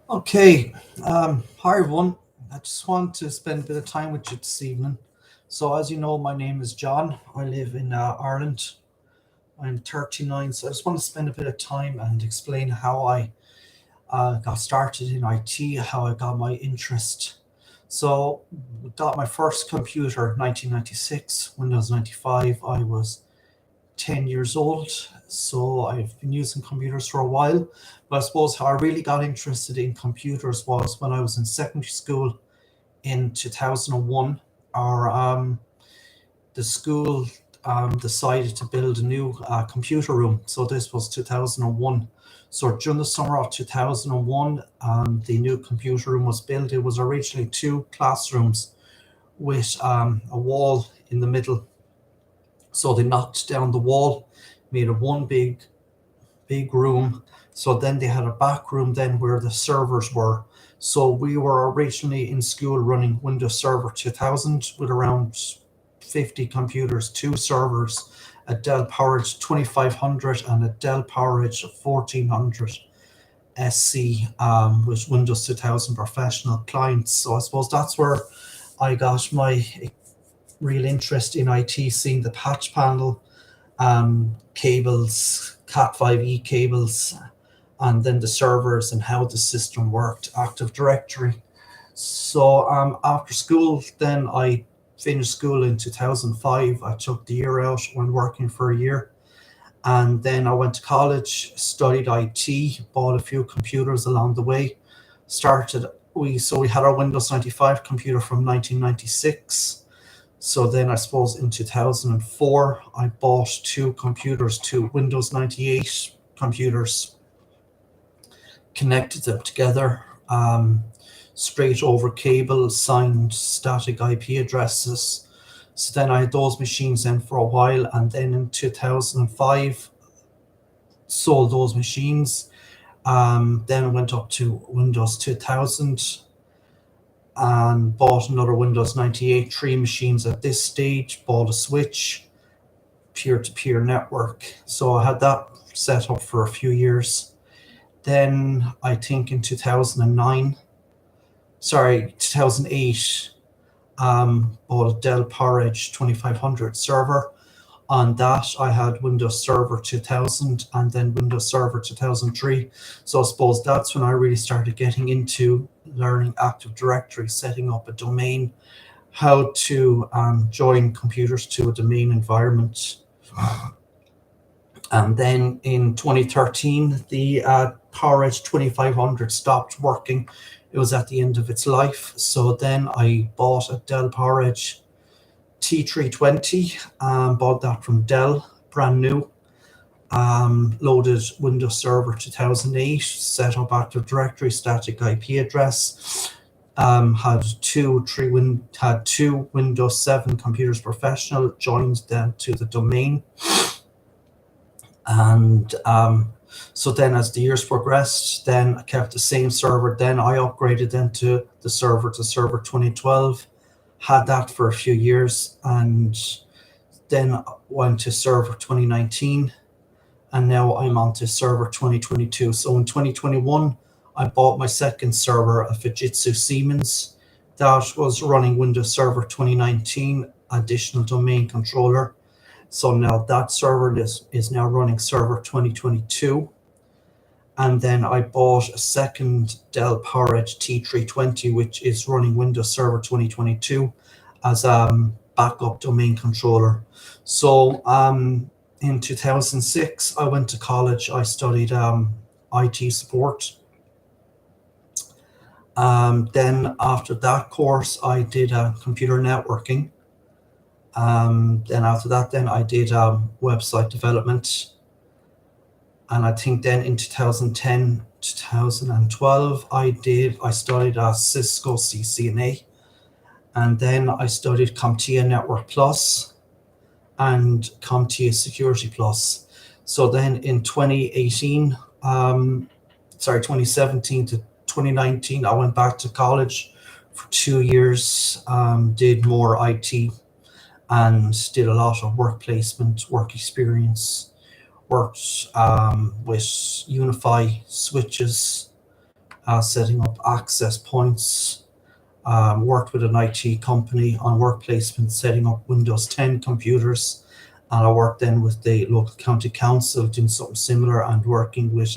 Okay, hi everyone. I just want to spend a bit of time with you this evening. So, as you know, my name is John. I live in Ireland. I'm 39, so I just want to spend a bit of time and explain how I got started in IT, how I got my interest. So, got my first computer 1996, Windows 95. I was 10 years old, so I've been using computers for a while. But I suppose how I really got interested in computers was when I was in secondary school in 2001. Our The school decided to build a new computer room. So this was 2001. So during the summer of 2001, the new computer room was built. It was originally two classrooms with a wall in the middle. So they knocked down the wall, made it one big room. So then they had a back room then where the servers were. So we were originally in school running Windows Server 2000 with around 50 computers, two servers, a Dell PowerEdge 2500 and a Dell PowerEdge 1400 SC with Windows 2000 professional clients. So I suppose that's where I got my real interest in IT, seeing the patch panel, cables, Cat5e cables, and then the servers and how the system worked, Active Directory. So after school, then I finished school in 2005. I took the year out, went working for a year. And then I went to college, studied IT, bought a few computers along the way. We had our Windows 95 computer from 1996. So then I suppose in 2004, I bought two computers, two Windows 98 computers, connected them together, straight over cable, signed static IP addresses. So then I had those machines then for a while, and then in 2005, sold those machines. Then went up to Windows 2000 and bought another Windows 98, three machines at this stage, bought a switch, peer-to-peer network. So I had that set up for a few years. Then I think in 2008, bought a Dell PowerEdge 2500 server. On that, I had Windows Server 2000 and then Windows Server 2003. So I suppose that's when I really started getting into learning Active Directory, setting up a domain, how to join computers to a domain environment. And then in 2013, the PowerEdge 2500 stopped working. It was at the end of its life. So then I bought a Dell PowerEdge T320, bought that from Dell, brand new. Loaded Windows Server 2008, set up Active Directory, static IP address. Had two Windows 7 computers professional, joined them to the domain. And so then as the years progressed, then I kept the same server. Then I upgraded then to the server 2012, had that for a few years, and then went to server 2019, and now I'm on to server 2022. So in 2021, I bought my second server, a Fujitsu Siemens, that was running Windows Server 2019, additional domain controller. So now that server is now running server 2022. And then I bought a second Dell PowerEdge T320, which is running Windows Server 2022 as a backup domain controller. So in 2006, I went to college. I studied IT support. Then after that course, I did computer networking. Then after that, then I did website development. And I think then in 2010, 2012, I studied Cisco CCNA. And then I studied CompTIA Network Plus and CompTIA Security Plus. So then in 2017 to 2019, I went back to college for 2 years, did more IT and did a lot of work placement, work experience, worked with Unify switches, setting up access points. Worked with an IT company on work placement, setting up Windows 10 computers. And I worked then with the local county council doing something similar and working with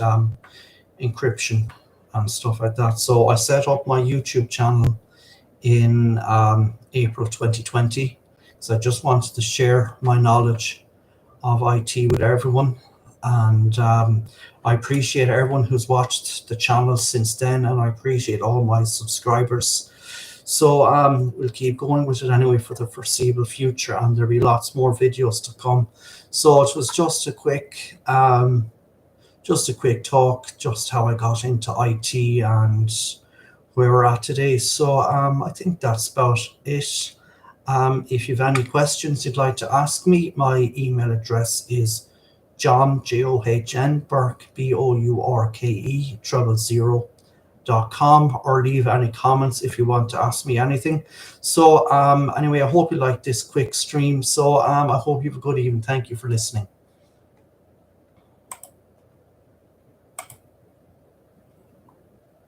encryption and stuff like that. So I set up my YouTube channel in April 2020. So I just wanted to share my knowledge of IT with everyone. And I appreciate everyone who's watched the channel since then, and I appreciate all my subscribers. So we'll keep going with it anyway for the foreseeable future, and there'll be lots more videos to come. So it was just a quick talk, just how I got into IT and where we're at today. So I think that's about it. If you have any questions you'd like to ask me, my email address is John, John, Burke, Bourke, 000.com, or leave any comments if you want to ask me anything. So anyway, I hope you like this quick stream. So I hope you have a good evening. Thank you for listening.